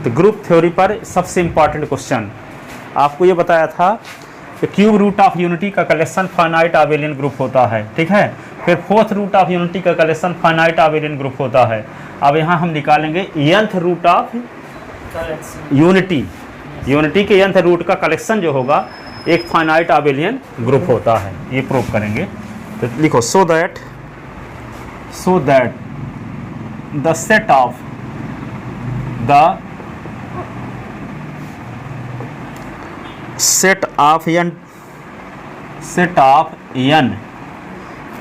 तो group theory पर सबसे इंपॉर्टेंट क्वेश्चन आपको ये बताया था कि क्यूब रूट ऑफ यूनिटी का कलेक्शन फाइनाइट आबेलियन ग्रुप होता है, ठीक है। फिर फोर्थ रूट ऑफ यूनिटी का कलेक्शन फाइनाइट आबेलियन ग्रुप होता है। अब यहाँ हम निकालेंगे nth root of unity, unity के nth रूट का कलेक्शन जो होगा एक फाइनाइट आबेलियन ग्रुप होता है, ये प्रूव करेंगे। तो लिखो so that the set of n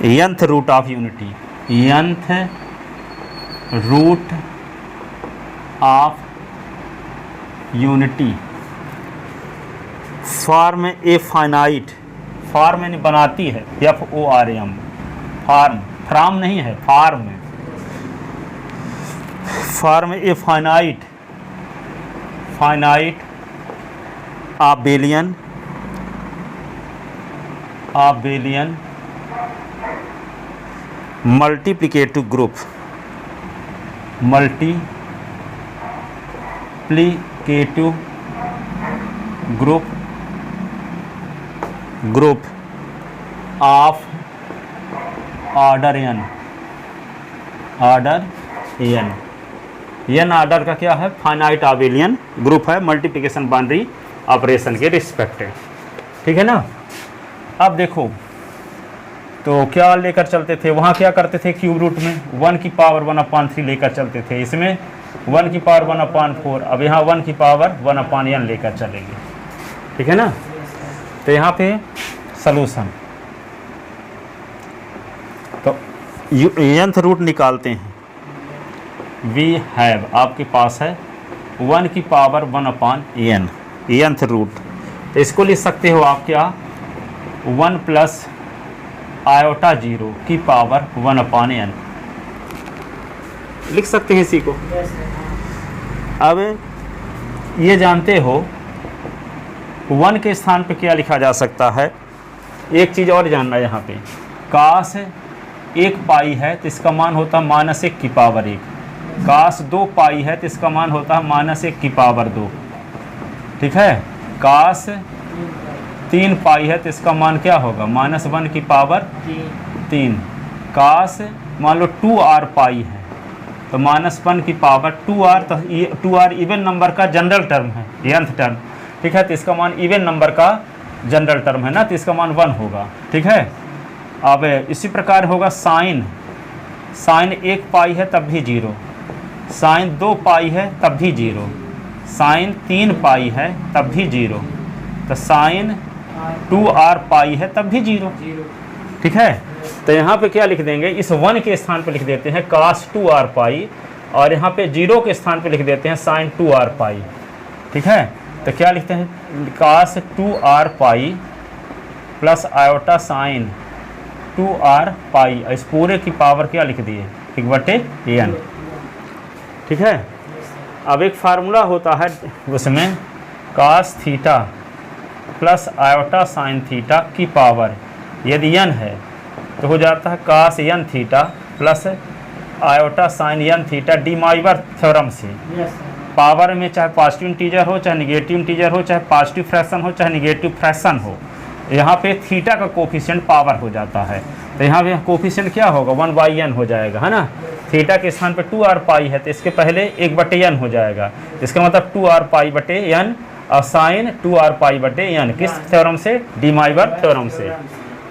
nth root of unity, nth root of unity form a finite, form यानी बनाती है, FORM, फॉर्म, फ्राम नहीं है, form a finite abelian multiplicative group of order n order का क्या है, finite abelian group है, multiplication boundary operation के रिस्पेक्टेड, ठीक है ना। अब देखो तो क्या लेकर चलते थे, वहाँ क्या करते थे क्यूब रूट में 1 की पावर 1/3 लेकर चलते थे, इसमें 1 की पावर 1/4, अब यहाँ 1 की पावर 1/n लेकर चलेंगे, ठीक है ना। तो यहाँ पे सलूशन, तो nth रूट निकालते हैं। वी हैव, आपके पास है 1 की पावर 1/n nth रूट, तो इसको लिख सकते हो आप क्या 1 प्लस आयोटा 0 की पावर 1/n लिख सकते हैं इसी को। अब ये जानते हो 1 के स्थान पे क्या लिखा जा सकता है, एक चीज़ और जानना है यहाँ पे, काश 1 पाई है तो इसका मान होता है -1 की पावर 1, काश 2 पाई है तो इसका मान होता है -1 की पावर 2, ठीक है। काश 3 पाई है तो इसका मान क्या होगा, -1 की पावर 3। काश मान लो 2r पाई है तो -1 की पावर 2r, तो 2r इवन नंबर का जनरल टर्म है, nth टर्म, ठीक है। तो इसका मान इवन नंबर का जनरल टर्म है ना, तो इसका मान 1 होगा, ठीक है। अब इसी प्रकार होगा साइन 1 पाई है तब भी 0, साइन 2 पाई है तब भी 0, साइन 3 पाई है तब भी 0, तो साइन 2r पाई है तब भी 0, ठीक है। तो यहाँ पे क्या लिख देंगे, इस 1 के स्थान पे लिख देते हैं काश 2r पाई, और यहाँ पे 0 के स्थान पे लिख देते हैं साइन 2r पाई, ठीक है। तो क्या लिखते हैं, काश 2r pi plus iota sine 2r पाई, इस पूरे की पावर क्या लिख दिए 1/n, ठीक है। अब एक फार्मूला होता है उसमें cos theta plus iota sine theta की पावर, यदि n है तो हो जाता है cos n theta plus iota sine n theta de Moivre theorem से। पावर में चाहे पॉजिटिव इंटीजर हो, चाहे निगेटिव इंटीजर हो, चाहे पॉजिटिव फ्रैक्शन हो, चाहे निगेटिव फ्रैक्शन हो, यहाँ पे थीटा का कोफिशिएंट पावर हो जाता है, तो यहाँ पे कोफिशिएंट क्या होगा 1/n हो जाएगा, है ना। थीटा के स्थान पे 2r पाई है तो इसके पहले 1/n हो जाएगा, इसका मतलब 2r पाई/n और साइन 2r पाई/n, किस थ्योरम से, डी माइवर थ्योरम से,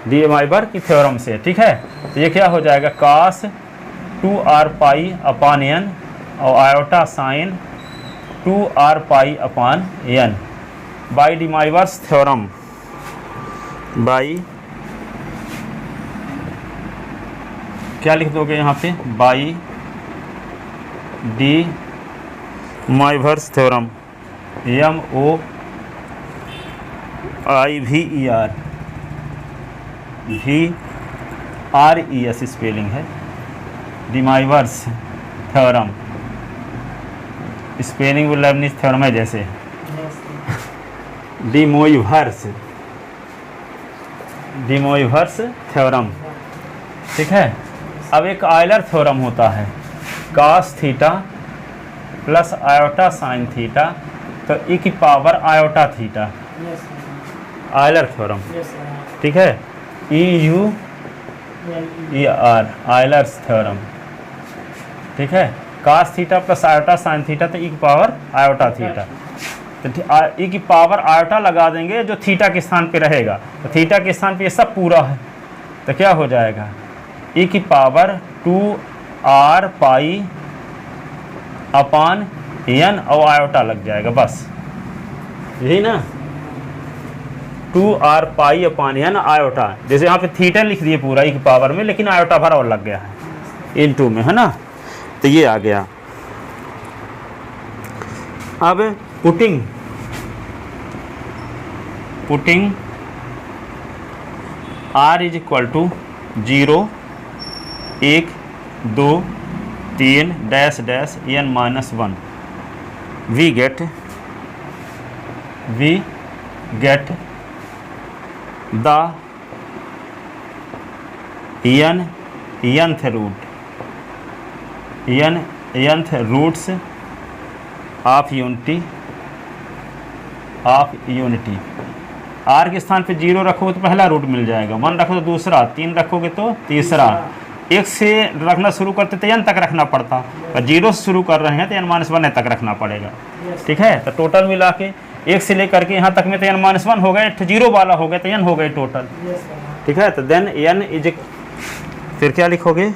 डी माइवर की थ्योरम से, ठीक है। तो ये क्या हो जाएगा काश 2r पाई/n और आयोटा साइन 2r पाई/n by de Moivre's theorem, by क्या लिख दोगे यहाँ पे, by de Moivre's theorem, MOIVERS spelling है, डी माइवर्स थ्योरम, स्पेलिंग वो लेबनिज थ्योरम है जैसे, डी मोइवर्स थ्योरम, ठीक है। अब एक आयलर थ्योरम होता है, cos theta plus iota sine theta, तो ई की power iota theta, Euler theorem, ठीक है, EUER आयलर्स थ्योरम, ठीक है। Cos theta plus iota sine theta, तो ई की पावर आयोटा थीटा, तो ई की पावर आयोटा लगा देंगे जो थीटा के स्थान पे रहेगा, तो थीटा के स्थान पे ये सब पूरा है, तो क्या हो जाएगा, ई की पावर 2r पाई अपान n और आयोटा लग जाएगा, बस यही ना, 2r पाई अपान n आयोटा, जैसे यहाँ पे थीटा लिख दिए पूरा ई की पावर में, लेकिन आयोटा भरा और लग गया है इन में, है ना, तो ये आ गया। अब putting r is equal to 0 1 2 3 dash dash n minus 1, we get the nth roots of unity. R के स्थान पे 0 रखोगे तो पहला रूट मिल जाएगा, 1 रखो तो दूसरा, 3 रखोगे तो तीसरा, 1 से रखना शुरू करते तो n तक रखना पड़ता, पर 0 से शुरू कर रहे हैं तो n माइनस 1 तक रखना पड़ेगा, ठीक है। तो टोटल मिला के 1 से लेकर के यहाँ तक में तो n माइनस 1 हो गए, 0 वाला हो गया तो n हो गए टोटल, ठीक है। तो देन n इज, फिर क्या लिखोगे,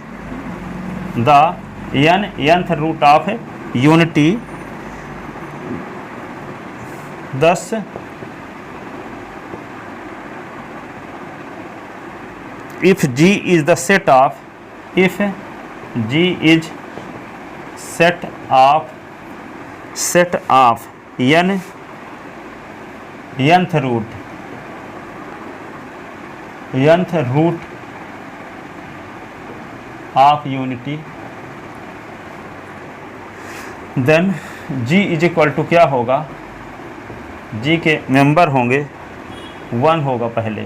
the nth root of unity, thus if G is the set of, if G is set of nth root of unity, then G is equal to क्या होगा, G के member होंगे 1 होगा पहले,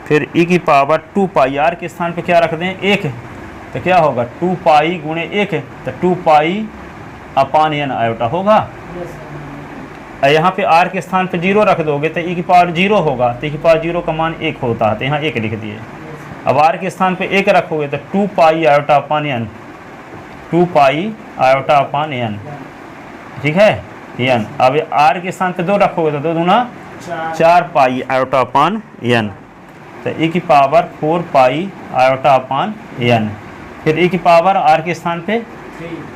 फिर e की पावर 2 पाई, r के स्थान पे क्या रख दें 1, तो क्या होगा 2 पाई गुणे 1, तो 2 पाई अपान n आयोटा होगा। यहाँ पे r के स्थान पे 0 रख दोगे तो e की पावर 0 होगा, तो e की पावर 0 का मान 1 होता है, तो यहाँ 1 लिख दिए। अब r के स्थान पे 1 रखोगे तो 2 pi iota upon n, 2 pi iota upon n, ठीक है, n। अब r के स्थान पे 2 रखोगे तो 2 दूना 4 पाई आयोटा अपान n, तो e की पावर 4 पाई आयोटा अपान n, फिर e की पावर r के स्थान पे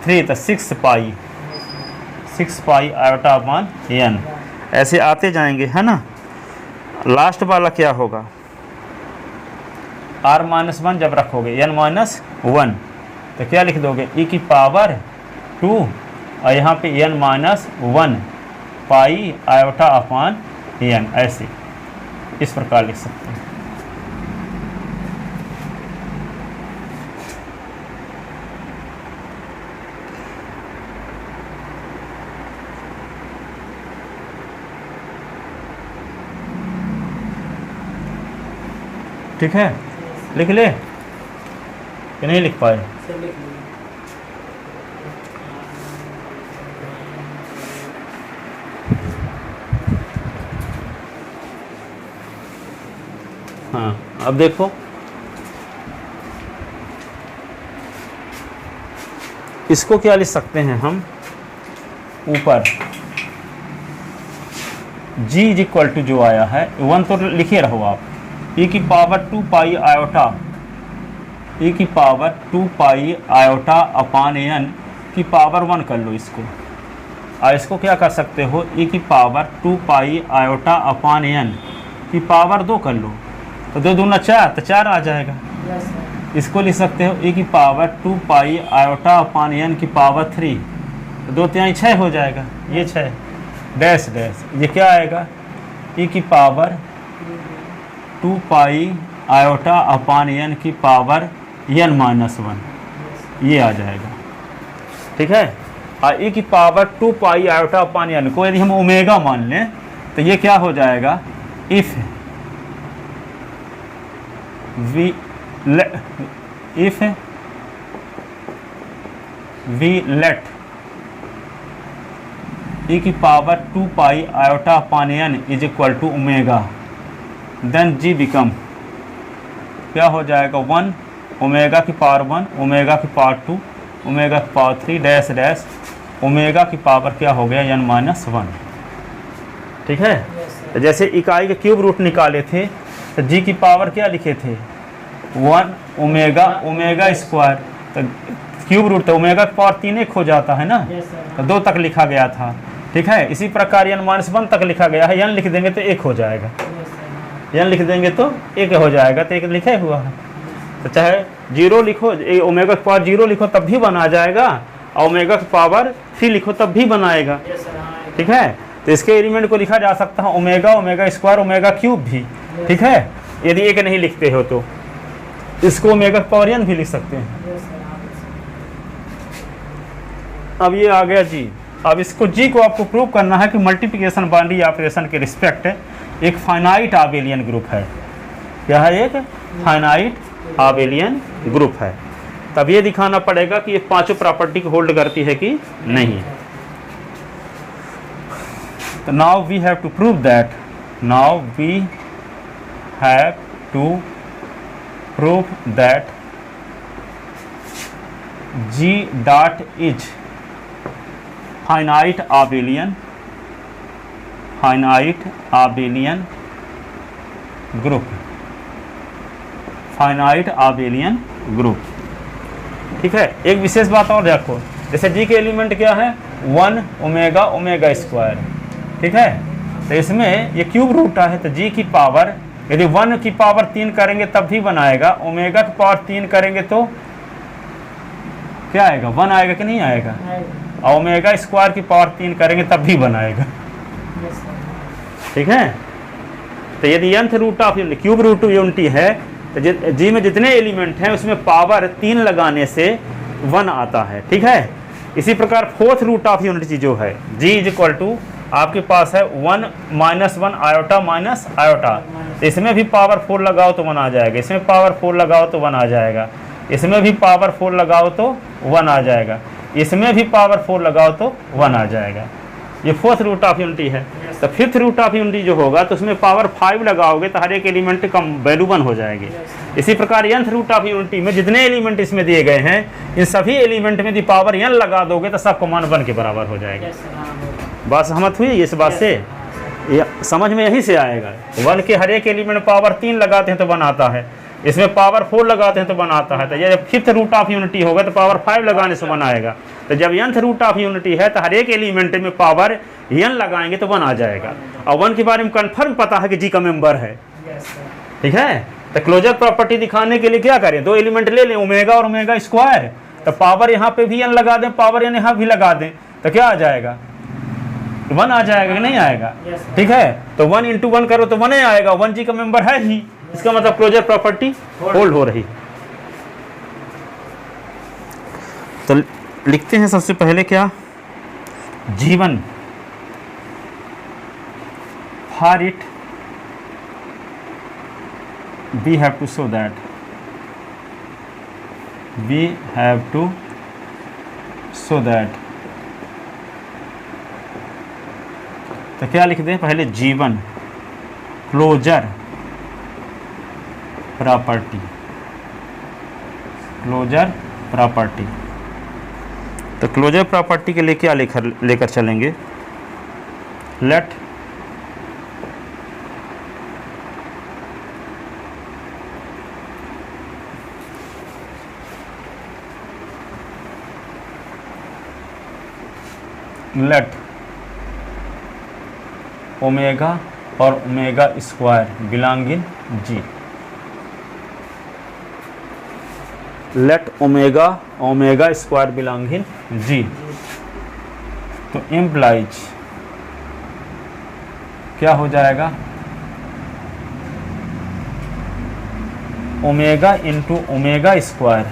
3, तो 6 पाई आयोटा अपान n, ऐसे आते जाएंगे, है ना। लास्ट वाला क्या होगा, r माइनस 1 जब रखोगे n माइनस 1, तो क्या लिख दोगे e की पावर 2 और यहाँ पे n माइनस 1 पाई आयोटा अपान n, ऐसे इस प्रकार लिख सकते हैं। ठीक है, लिख ले कि नहीं लिख पाए, हाँ। अब देखो इसको क्या लिख सकते हैं हम, ऊपर G इज इक्वल टू जो आया है 1 तो लिखे रहो आप, e की पावर 2 पाई आयोटा, e की power 2 pi iota upon n की पावर 1 कर लो इसको, और इसको क्या कर सकते हो, e की power 2 pi iota upon n की पावर 2 कर लो, तो 2 दूना 4, तो 4 आ जाएगा। इसको लिख सकते हो e की power 2 pi iota upon n की पावर 3, तो 2 3 6 हो जाएगा, ये 6 डैश डैश, ये क्या आएगा, e की power 2 pi iota upon n की पावर n माइनस 1, ये आ जाएगा, ठीक है। और e की power 2 pi iota upon n को यदि हम ओमेगा मान लें तो ये क्या हो जाएगा, इफ वी लेट e की power 2 pi iota upon n is equal to omega, then g become क्या हो जाएगा 1 ओमेगा की पावर 1, ओमेगा की पावर 2, ओमेगा की पावर 3 डैश डैश ओमेगा की पावर क्या हो गया n माइनस 1। ठीक है, तो जैसे इकाई के क्यूब रूट निकाले थे तो g की पावर क्या लिखे थे 1 ओमेगा ओमेगा स्क्वायर, तो क्यूब रूट तो ओमेगा की पावर 3 एक हो जाता है ना, तो 2 तक लिखा गया था। ठीक है, इसी प्रकार n माइनस 1 तक लिखा गया है, n लिख देंगे तो 1 हो जाएगा, n लिख देंगे तो 1 हो जाएगा, तो 1 लिखे हुआ है। तो चाहे 0 लिखो, ओमेगा की पावर 0 लिखो तब भी बना जाएगा, और ओमेगा की पावर 3 लिखो तब भी बनाएगा। ठीक है, तो इसके एलिमेंट को लिखा जा सकता है omega omega square omega cube भी। ठीक है, यदि एक नहीं लिखते हो तो इसको ओमेगा की पावर n भी लिख सकते हैं। अब ये आ गया जी। अब इसको जी को आपको प्रूव करना है कि मल्टीप्लिकेशन बाइनरी ऑपरेशन के रिस्पेक्ट एक फाइनाइट आबेलियन ग्रुप है। क्या है? एक फाइनाइट आबेलियन ग्रुप है। तब ये दिखाना पड़ेगा कि ये पांचों प्रॉपर्टी को होल्ड करती है कि नहीं। तो now we have to prove that, now we have to prove that G dot is finite abelian group, finite abelian group। ठीक है, एक विशेष बात और देखो, जैसे G के एलिमेंट क्या है 1 ओमेगा ओमेगा स्क्वायर। ठीक है, तो इसमें ये क्यूब रूट है, तो G की पावर यदि 1 की पावर 3 करेंगे तब भी बनाएगा, ओमेगा की पावर 3 करेंगे तो क्या आएगा 1 आएगा कि नहीं आएगा, और ओमेगा स्क्वायर की पावर 3 करेंगे तब भी बनाएगा। ठीक है, तो यदि nth root of cube root unity है तो जी में जितने एलिमेंट हैं उसमें पावर 3 लगाने से 1 आता है। ठीक है, इसी प्रकार फोर्थ रूट ऑफ यूनिटी जो है जी इज इक्वल टू आपके पास है 1 माइनस 1 आयोटा माइनस आयोटा, इसमें भी पावर 4 लगाओ तो 1 आ जाएगा, इसमें पावर 4 लगाओ तो 1 आ जाएगा, इसमें भी पावर 4 लगाओ तो 1 आ जाएगा, इसमें भी पावर 4 लगाओ तो 1 आ जाएगा। ये फोर्थ रूट ऑफ यूनिटी है। तो फिफ्थ रूट ऑफ यूनिटी जो होगा तो उसमें पावर 5 लगाओगे तो हर एक एलिमेंट कम वैल्यू 1 हो जाएगी। इसी प्रकार nth रूट ऑफ यूनिटी में जितने एलिमेंट इसमें दिए गए हैं इन सभी एलिमेंट में यदि पावर n लगा दोगे तो सब मान 1 के बराबर हो जाएगा। बात सहमत हुई इस बात से? ये समझ में यहीं से आएगा। 1 के हर एक एलिमेंट पावर 3 लगाते हैं तो 1 आता है, इसमें पावर 4 लगाते हैं तो 1 आता है। तो ये जब फिफ्थ रूट ऑफ यूनिटी होगा तो पावर 5 लगाने से 1 आएगा। तो जब nth रूट ऑफ यूनिटी है तो हर एक एलिमेंट में पावर n लगाएंगे तो 1 आ जाएगा, और 1 के बारे में कंफर्म पता है कि जी का मेंबर है। ठीक है, तो क्लोजर प्रॉपर्टी दिखाने के लिए क्या करें, 2 एलिमेंट ले लें ओमेगा और ओमेगा स्क्वायर, तो पावर यहाँ पे भी n लगा दें, पावर n यहाँ भी लगा दें, तो क्या आ जाएगा 1 आ जाएगा कि नहीं आएगा? ठीक है, तो 1 इंटू 1 करो तो 1 ही आएगा, 1 जी का मेंबर है ही, इसका मतलब क्लोजर प्रॉपर्टी होल्ड हो रही। तो लिखते हैं सबसे पहले क्या, G1 for it we have to show that, we have to show that. तो क्या लिख दें पहले G1 closure property, closure property. तो क्लोजर प्रॉपर्टी के लिए क्या लेकर चलेंगे, लेट ओमेगा और omega square belong in G. Let omega omega square belong in G. तो इम्प्लाइज क्या हो जाएगा, ओमेगा इंटू ओमेगा स्क्वायर,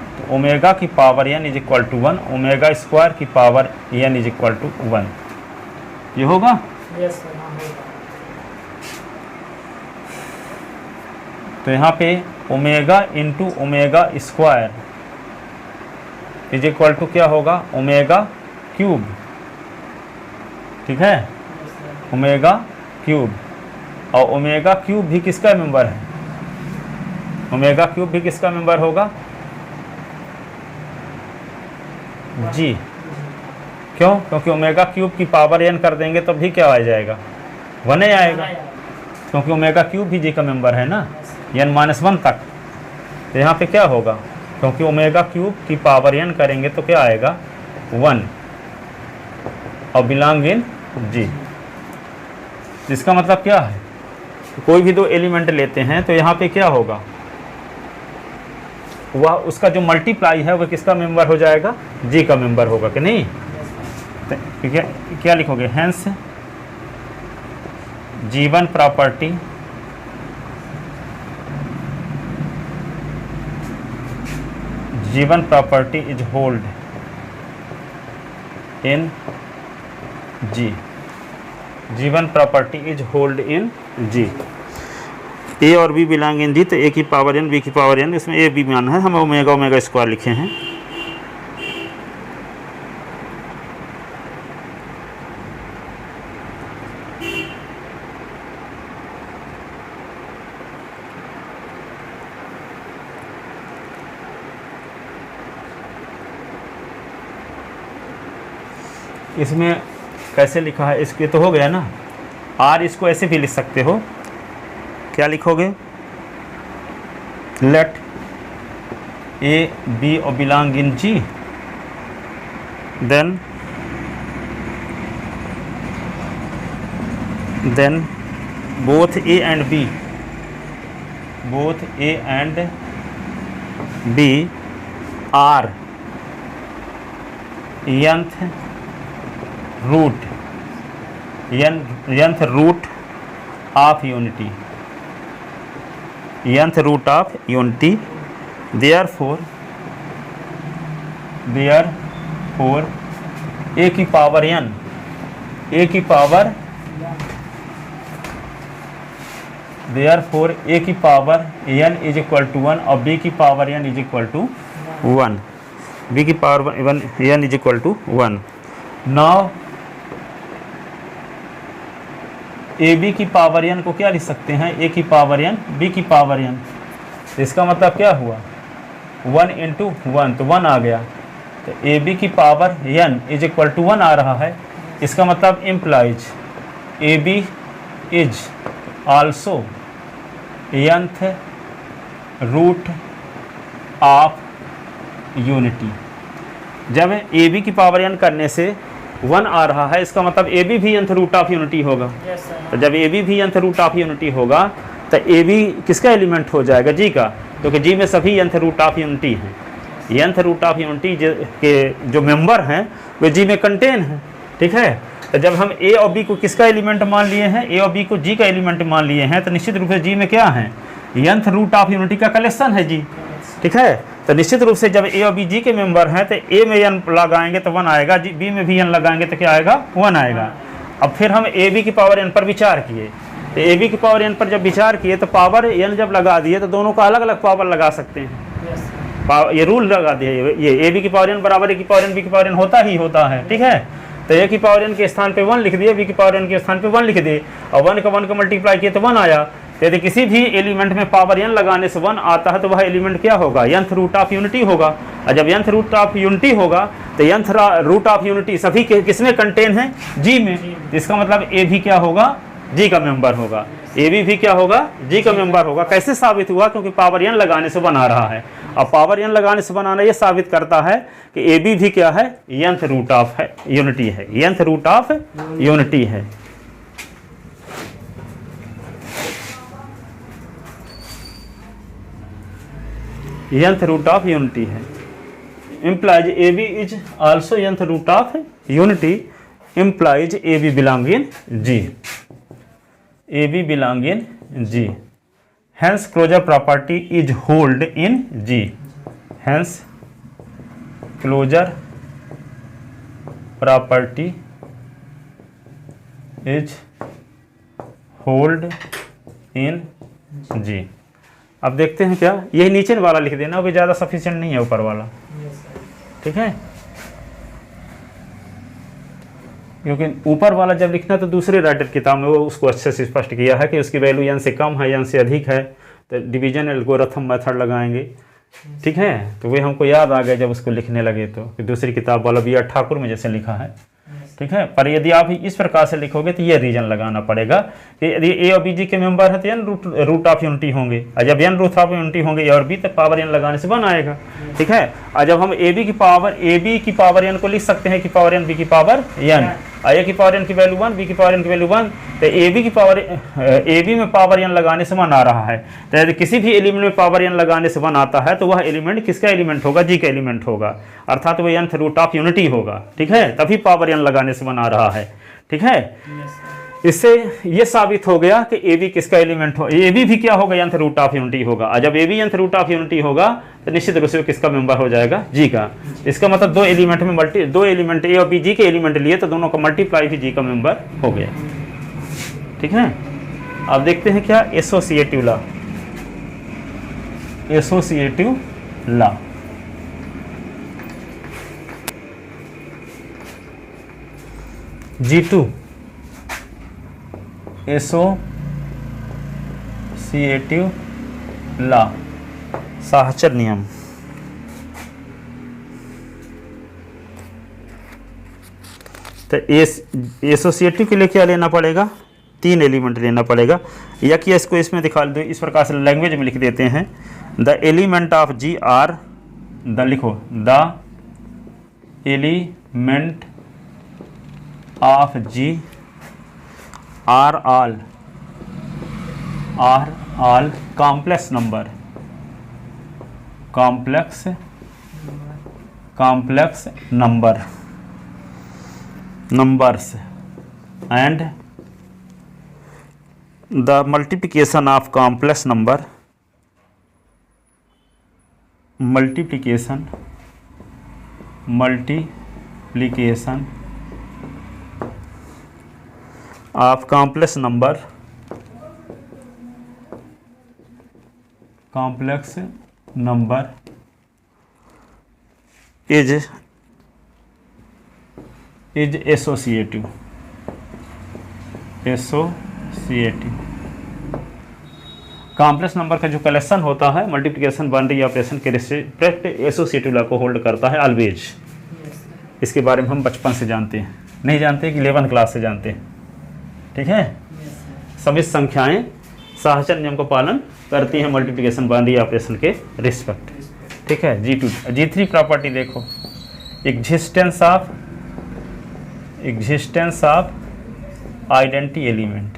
तो ओमेगा की power n is equal to 1, omega square की power n is equal to 1। ये होगा? यस। तो यहाँ पे omega into omega square is equal to क्या होगा, ओमेगा क्यूब, ठीक है, ओमेगा क्यूब। और ओमेगा क्यूब भी किसका मेंबर है? ओमेगा क्यूब भी किसका मेंबर होगा? जी। क्यों? क्योंकि ओमेगा क्यूब की पावर n कर देंगे तब भी क्या आ जाएगा? 1 ही आएगा, क्योंकि ओमेगा क्यूब भी जी का मेंबर है ना, n-1 तक। तो यहाँ पे क्या होगा? क्योंकि ओमेगा क्यूब की पावर n करेंगे तो क्या आएगा? 1 और बिलोंग इन जी। इसका मतलब क्या है? कोई भी दो एलिमेंट लेते हैं तो यहाँ पे क्या होगा? वह उसका जो मल्टीप्लाई है वह किसका मेंबर हो जाएगा? जी का मेंबर होगा कि नहीं? तो क्या लिखोगे? Hence G1 property is hold in G। G1 property is hold in G। ए और बी बिलोंग इन जी, तो ए की पावर n, बी की पावर n, इसमें ए बी मान है, हम ओमेगा ओमेगा स्क्वायर लिखे हैं। इसमें कैसे लिखा है? इसके तो हो गया ना आर, इसको ऐसे भी लिख सकते हो। क्या लिखोगे? लेट ए बी और belong in G, then both A and B are nth root of unity, nth root of unity. Therefore A की पावर n, ए की पावर देयरफॉर ए की power n is equal to 1 और B की power n is equal to 1, B की power n is equal to 1। Now A B की power n को क्या लिख सकते हैं? ए की पावर n, बी की पावर n। इसका मतलब क्या हुआ? 1 इंटू 1 तो 1 आ गया, तो ए बी की power n is equal to 1 आ रहा है। इसका मतलब implies A B is also nth root of unity. जब ए बी की पावर n करने से 1 आ रहा है, इसका मतलब ए बी भी nth रूट ऑफ यूनिटी होगा। तो जब ए बी भी nth रूट ऑफ यूनिटी होगा तो ए बी किसका एलिमेंट हो जाएगा? जी का, क्योंकि जी में सभी nth रूट ऑफ यूनिटी हैं। nth रूट ऑफ यूनिटी के जो मेंबर हैं वे जी में कंटेन हैं, ठीक है। तो जब हम ए और बी को किसका एलिमेंट मान लिए हैं? ए और बी को जी का एलिमेंट मान लिए हैं, तो निश्चित रूप से जी में क्या है? nth रूट ऑफ यूनिटी का कलेक्शन है जी, ठीक है। तो निश्चित रूप से जब ए और बी जी के मेंबर हैं तो ए में n लगाएंगे तो 1 आएगा, जी बी में भी n लगाएंगे तो क्या आएगा? 1 आएगा। अब फिर हम ए बी की पावर n पर विचार किए, तो ए बी की पावर n पर जब विचार किए तो पावर n जब लगा दिए तो दोनों का अलग अलग पावर लगा सकते हैं। ये रूल लगा दिए, ये ए बी की पावर n बराबर ए की पावर n बी की पावर n होता ही होता है, ठीक है। तो ए की पावर n के स्थान पे 1 लिख दिए, बी की पावर n के स्थान पे 1 लिख दिए, और 1 का मल्टीप्लाई किए तो 1 आया। यदि किसी भी एलिमेंट में पावर n लगाने से 1 आता है तो वह एलिमेंट क्या होगा? nth रूट ऑफ यूनिटी होगा। और जब nth रूट ऑफ यूनिटी होगा तो nth रूट ऑफ यूनिटी सभी किसमें कंटेन है? जी में। इसका मतलब ए भी क्या होगा? जी का मेंबर होगा। ए भी क्या होगा? जी का मेंबर होगा। कैसे साबित हुआ? क्योंकि पावर n लगाने से 1 आ रहा है। अब पावर n लगाने से 1 आना ये साबित करता है कि ए भी क्या है? nth रूट ऑफ है यूनिटी है, nth रूट ऑफ यूनिटी है। nth रूट ऑफ यूनिटी है। implies A B is also nth root of unity, implies A B belong in G, A B belong in G. hence closure property is hold in G, hence closure property is hold in G। अब देखते हैं क्या, यही नीचे वाला लिख देना, वो ज़्यादा सफिशिएंट नहीं है ऊपर वाला, ठीक है। क्योंकि ऊपर वाला जब लिखना तो दूसरे राइटर किताब में वो उसको अच्छे से स्पष्ट किया है कि उसकी वैल्यू n से कम है, n से अधिक है, तो डिवीजन एल्गोरिथम मेथड लगाएंगे। ठीक है, तो वे हमको याद आ गए जब उसको लिखने लगे तो, कि दूसरी किताब वाला बी आर ठाकुर में जैसे लिखा है। ठीक है, पर यदि आप इस प्रकार से लिखोगे तो ये रीजन लगाना पड़ेगा कि यदि ए और बी जी के मेंबर है तो एन रूट ऑफ यूनिटी होंगे, और जब एन रूट ऑफ यूनिटी होंगे ए और बी, तो पावर एन लगाने से बन आएगा। ठीक है, और जब हम ए बी की पावर एन को लिख सकते हैं कि पावर एन बी की पावर एन, ए की पावर एन की वैल्यू 1, बी की पावर एन की वैल्यू 1, तो ए बी में पावर एन लगाने से वन आ रहा है। तो यदि किसी भी एलिमेंट में पावर एन लगाने से वन आता है तो वह एलिमेंट किसका एलिमेंट होगा? जी का एलिमेंट होगा, अर्थात वह nth रूट ऑफ यूनिटी होगा। ठीक है, तभी पावर एन लगाने से वन आ रहा है। ठीक है, इससे ये साबित हो गया कि ए बी किसका एलिमेंट हो, ए बी भी क्या होगा? nth रूट ऑफ यूनिटी होगा, और जब A B nth root of unity होगा तो निश्चित रूप से वो किसका मेंबर हो जाएगा? जी का। इसका मतलब दो एलिमेंट ए और बी जी के एलिमेंट लिए तो दोनों का मल्टीप्लाई भी जी का मेंबर हो गया। ठीक है, अब देखते हैं क्या associative law. Associative law G2 associative law, साहचर नियम। तो एसोसिएटिव के लिए क्या लेना पड़ेगा? 3 एलिमेंट लेना पड़ेगा, या कि इसको इसमें दिखा दो, इस प्रकार से लैंग्वेज में लिख देते हैं। The element of G are, the लिखो, the element of G are all complex number, complex numbers and the multiplication of complex number, multiplication of complex number is associative. Complex number का जो collection होता है multiplication binary operation के respect associative law को hold करता है always. इसके बारे में हम बचपन से जानते हैं, नहीं जानते कि 11th क्लास से जानते हैं। ठीक है, सभी संख्याएं साहचर नियम का पालन करती हैं मल्टीप्लिकेशन बाइनरी ऑपरेशन के रिस्पेक्ट। ठीक है, G3 प्रॉपर्टी देखो, existence of identity element,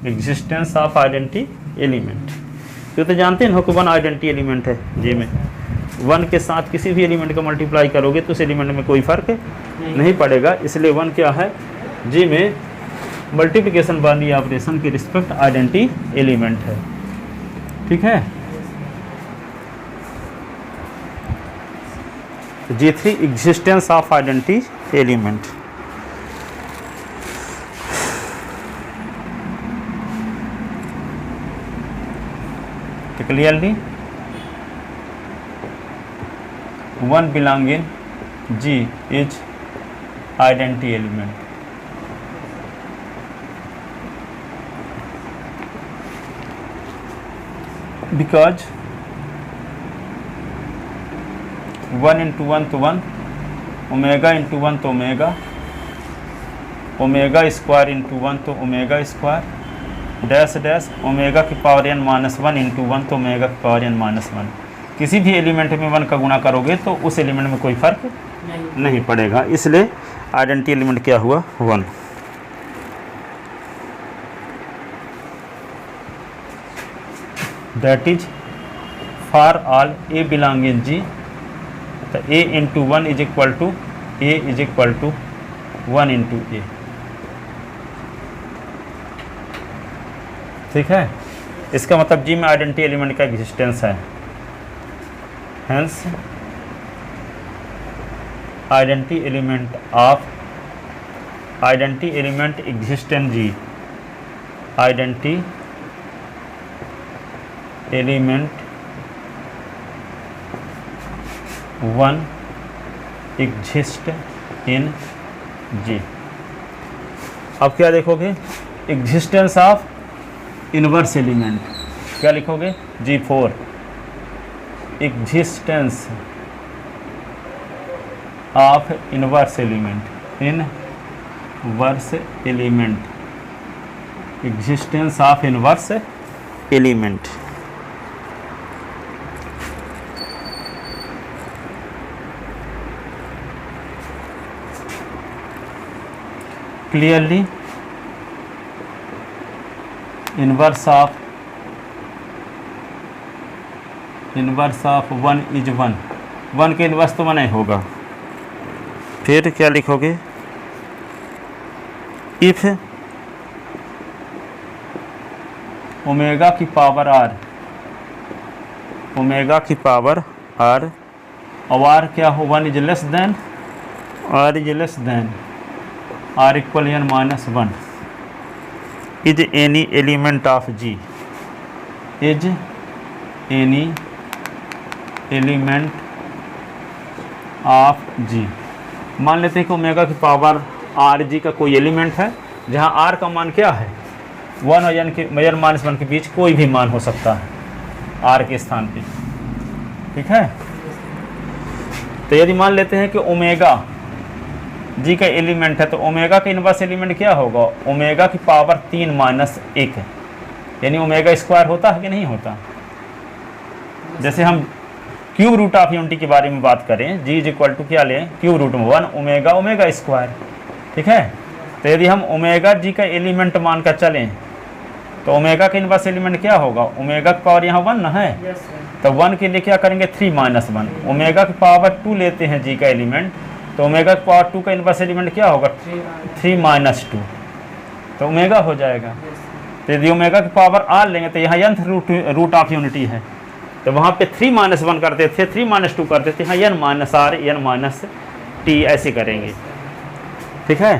existence of identity element. तो जानते हैं वन आइडेंटिटी एलिमेंट है जी में, 1 के साथ किसी भी एलिमेंट का मल्टीप्लाई करोगे तो उस एलिमेंट में कोई फर्क नहीं पड़ेगा, इसलिए 1 क्या है? जी में मल्टीप्लिकेशन बाइनरी ऑपरेशन के रिस्पेक्ट आइडेंटिटी एलिमेंट है। ठीक है, G3 existence of identity element. तो clearly 1 belonging G is identity element। Because 1 into 1 तो 1, ओमेगा इंटू 1 तो ओमेगा स्क्वायर इंटू 1 तो omega square, dash dash omega की पावर n -1 इंटू 1 तो ओमेगा की पावर n -1। किसी भी एलिमेंट में 1 का गुणा करोगे तो उस एलिमेंट में कोई फर्क नहीं पड़ेगा, इसलिए आइडेंटिटी एलिमेंट क्या हुआ? 1। That is for all A belonging G, तो a into 1 is equal to a is equal to 1 into A. ठीक है, इसका मतलब जी में आइडेंटिटी एलिमेंट का एग्जिस्टेंस है, hence identity element existent G, identity element 1 exist in G. अब क्या देखोगे, एग्जिस्टेंस ऑफ इनवर्स एलिमेंट, क्या लिखोगे G4, existence of inverse element, inverse element, existence of inverse element. Clearly inverse of 1 is 1, 1 के inverse तो 1 ही होगा। फिर क्या लिखोगे, इफ ओमेगा की पावर r, ओमेगा की पावर r, और r क्या हो, 1 is less than, r is less than r equal n minus 1, is any element of G, is any element of G। मान लेते हैं कि ओमेगा की पावर आर जी का कोई एलिमेंट है जहां r का मान क्या है 1 और n माइनस 1 के बीच कोई भी मान हो सकता है r के स्थान पे, ठीक है। तो यदि मान लेते हैं कि ओमेगा जी का एलिमेंट है तो ओमेगा का इनवर्स एलिमेंट क्या होगा, ओमेगा की पावर 3 माइनस 1, यानी ओमेगा स्क्वायर होता है कि नहीं होता। जैसे हम क्यूब रूट ऑफ यूनिटी के बारे में बात करें, जी इज इक्वल टू क्या लें, क्यूब रूट में 1 ओमेगा ओमेगा स्क्वायर, ठीक है। तो यदि हम ओमेगा जी का एलिमेंट मानकर चलें तो ओमेगा का इनवर्स एलिमेंट क्या होगा, ओमेगा की पावर यहाँ 1 ना है, तो 1 के लिए क्या करेंगे 3 माइनस 1, ओमेगा की पावर 2 लेते हैं जी का एलिमेंट, तो ओमेगा की पावर 2 का इनवर्स एलिमेंट क्या होगा 3 माइनस 2, तो ओमेगा हो जाएगा। तो यदि ओमेगा की पावर r लेंगे तो यहाँ nth रूट ऑफ यूनिटी है, तो वहाँ पे 3 माइनस 1 करते थे, 3 माइनस 2 करते थे, यहाँ n minus r n minus t ऐसे करेंगे, ठीक है।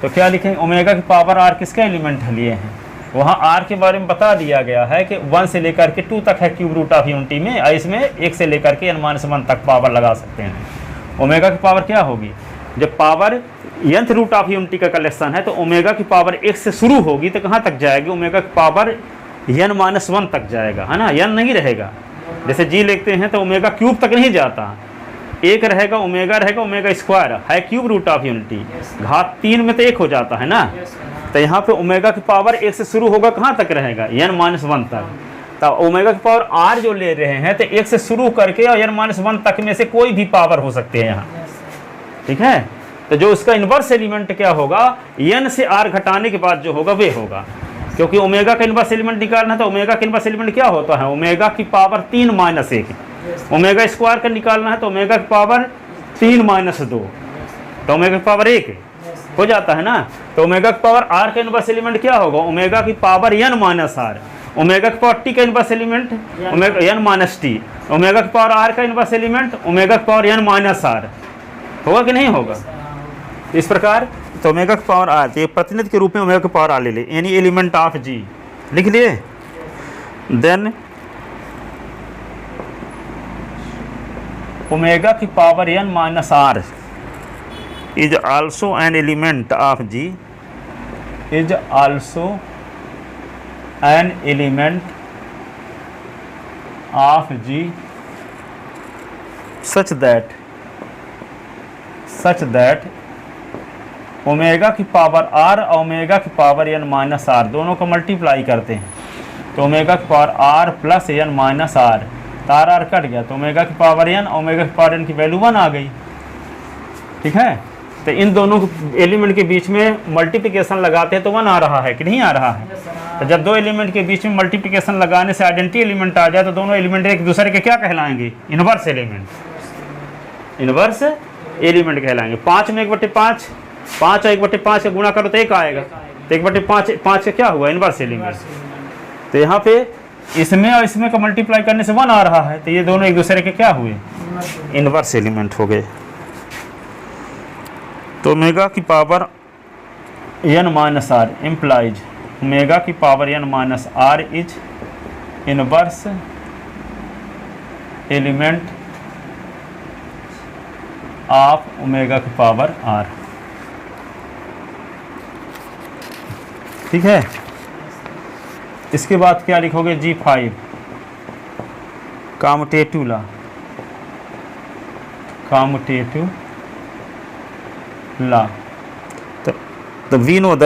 तो क्या लिखेंगे, ओमेगा की पावर r किसका एलिमेंट लिए हैं, वहाँ r के बारे में बता दिया गया है कि 1 से लेकर के 2 तक है क्यूब रूट ऑफ यूनिटी में, और इसमें 1 से लेकर के n माइनस 1 तक पावर लगा सकते हैं। ओमेगा की पावर क्या होगी, जब power nth root of unity का कलेक्शन है तो ओमेगा की पावर 1 से शुरू होगी तो कहाँ तक जाएगी, ओमेगा की पावर n माइनस 1 तक जाएगा, है ना, n नहीं रहेगा। जैसे जी लिखते हैं तो ओमेगा क्यूब तक नहीं जाता, 1 रहेगा, ओमेगा स्क्वायर है क्यूब रूट ऑफ यूनिटी, घात 3 में तो 1 हो जाता है ना। तो यहाँ पे ओमेगा की पावर 1 से शुरू होगा, कहाँ तक रहेगा n माइनस 1 तक। तो ओमेगा की पावर r जो ले रहे हैं तो 1 से शुरू करके और n माइनस 1 तक में से कोई भी पावर हो सकते हैं यहाँ, ठीक है। तो जो उसका इन्वर्स एलिमेंट क्या होगा, n से r घटाने के बाद जो होगा वे होगा, क्योंकि ओमेगा का इन्वर्स एलिमेंट निकालना है तो ओमेगा का इन्वर्स एलिमेंट क्या होता है, ओमेगा की पावर 3 माइनस 1, ओमेगा स्क्वायर का निकालना है तो ओमेगा की पावर 3 माइनस 2, तो ओमेगा की पावर 1 हो जाता है ना। तो ओमेगा की पावर r का इन्वर्स एलिमेंट क्या होगा, ओमेगा की power n minus r, omega की पावर t का inverse element omega n minus t, omega की पावर r का इन्वर्स एलिमेंट ओमेगा की पावर n माइनस r, होगा कि नहीं होगा। इस प्रकार तो ओमेगा की पावर r, ये प्रतिनिधि के रूप में ओमेगा की पावर r ले ले, एनी एलिमेंट ऑफ g लिख लिए। देन ओमेगा की power n minus r is also an element of g, is also an element of g such that omega की पावर r और ओमेगा की power n minus r दोनों को multiply करते हैं तो ओमेगा की power r plus n minus r, तार r कट गया तो ओमेगा की पावर n, ओमेगा की पावर n की वैल्यू 1 आ गई, ठीक है। तो इन दोनों एलिमेंट के बीच में मल्टीप्लिकेशन लगाते हैं तो 1 आ रहा है कि नहीं आ रहा है। तो जब दो एलिमेंट के बीच में मल्टीप्लिकेशन लगाने से आइडेंटिटी एलिमेंट आ जाए तो दोनों एलिमेंट एक दूसरे के क्या कहलाएंगे, इनवर्स एलिमेंट, इनवर्स एलिमेंट कहलाएंगे। 5 में 1/5, 5 और 1/5 का गुणा करो तो 1 आएगा, तो 1/5 का क्या हुआ, इनवर्स एलिमेंट। तो यहाँ पे इसमें और इसमें का मल्टीप्लाई करने से 1 आ रहा है, तो ये दोनों एक दूसरे के क्या हुए, इनवर्स एलिमेंट हो गए। तो ओमेगा की power n minus r implies omega की power n minus r is inverse element of omega की पावर आर। ठीक है, इसके बाद क्या लिखोगे, G5 commutative law, commutative law. तो we know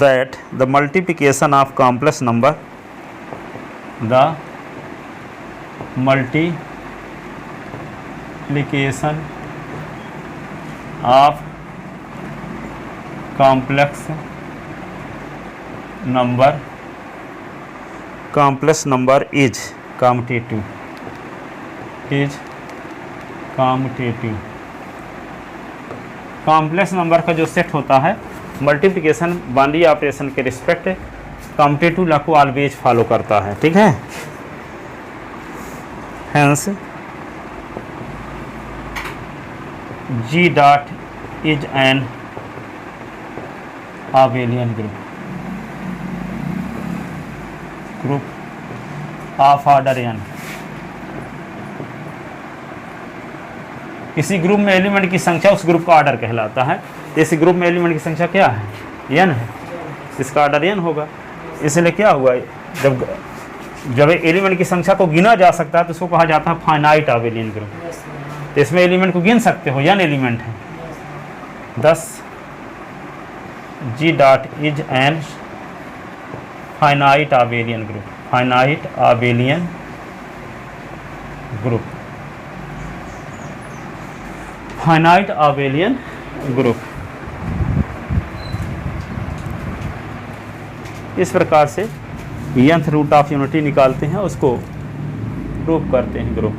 that the multiplication of complex number, the multiplication of complex number is commutative, complex number का जो सेट होता है मल्टीप्लिकेशन बाइनरी ऑपरेशन के रिस्पेक्ट कॉम्यूटेटिव लॉ को ऑलवेज फॉलो करता है। ठीक है, hence G dot is an abelian group of order n। किसी ग्रुप में एलिमेंट की संख्या उस ग्रुप का ऑर्डर कहलाता है। इस ग्रुप में एलिमेंट की संख्या क्या है, n है, इसका ऑर्डर n होगा। इसलिए क्या हुआ, जब एलिमेंट की संख्या को गिना जा सकता है तो उसको कहा जाता है फाइनाइट abelian ग्रुप। तो इसमें एलिमेंट को गिन सकते हो, n एलिमेंट है। 10 G dot is an finite abelian group, finite abelian group, finite abelian group. इस प्रकार से nth रूट ऑफ यूनिटी निकालते हैं, उसको प्रूव करते हैं ग्रुप।